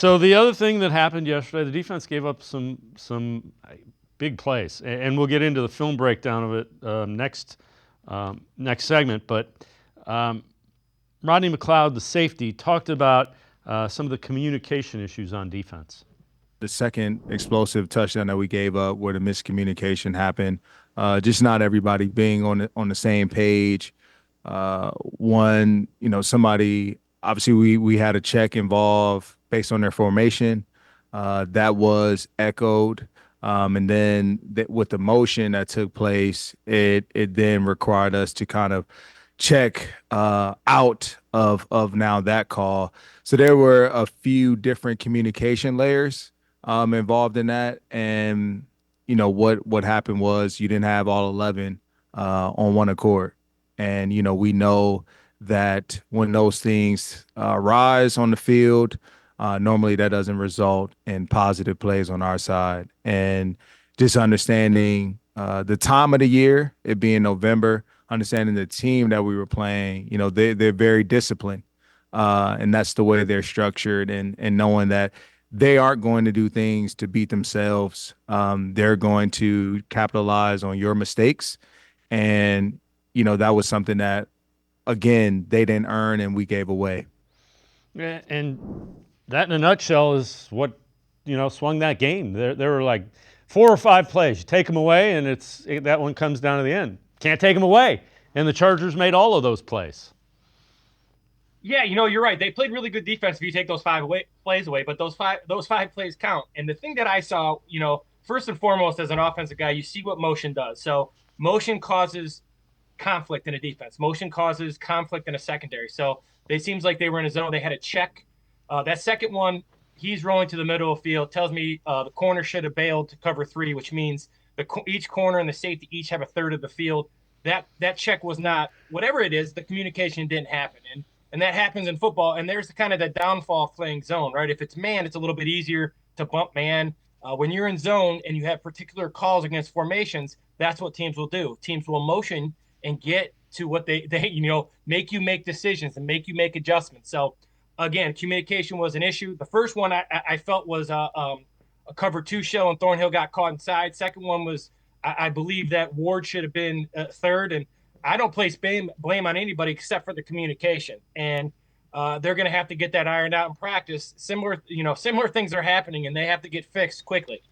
So the other thing that happened yesterday, the defense gave up some big plays, and we'll get into the film breakdown of it next segment. But Rodney McLeod, the safety, talked about some of the communication issues on defense. The second explosive touchdown that we gave up, where the miscommunication happened, just not everybody being on the same page. One, somebody obviously we had a check involved based on their formation, that was echoed, and then with the motion that took place, it then required us to kind of check out of now that call. So there were a few different communication layers involved in that, and what happened was you didn't have all 11 on one accord, and we know that when those things rise on the field, normally that doesn't result in positive plays on our side. And just understanding the time of the year, it being November, understanding the team that we were playing, they're very disciplined, and that's the way they're structured, and knowing that they aren't going to do things to beat themselves. They're going to capitalize on your mistakes. And, that was something that, again, they didn't earn and we gave away. Yeah, and that in a nutshell is what swung that game. There were like 4 or 5 plays. You take them away, and that one comes down to the end. Can't take them away, and the Chargers made all of those plays. Yeah, you're right. They played really good defense if you take those plays away, but those five plays count. And the thing that I saw, first and foremost, as an offensive guy, you see what motion does. So motion causes conflict in a defense. Motion causes conflict in a secondary. So it seems like they were in a zone. They had a check. That second one, he's rolling to the middle of the field. Tells me the corner should have bailed to cover 3, which means each corner and the safety each have a third of the field. That check was not, whatever it is, the communication didn't happen. And that happens in football. And there's kind of the downfall of playing zone, right? If it's man, it's a little bit easier to bump man. When you're in zone and you have particular calls against formations, that's what teams will do. Teams will motion and get to what they make you make decisions and make you make adjustments. So again, communication was an issue. The first one I felt was a cover 2 show, and Thornhill got caught inside. Second one was, I believe that Ward should have been third, and I don't place blame on anybody except for the communication. And they're going to have to get that ironed out in practice. Similar things are happening, and they have to get fixed quickly.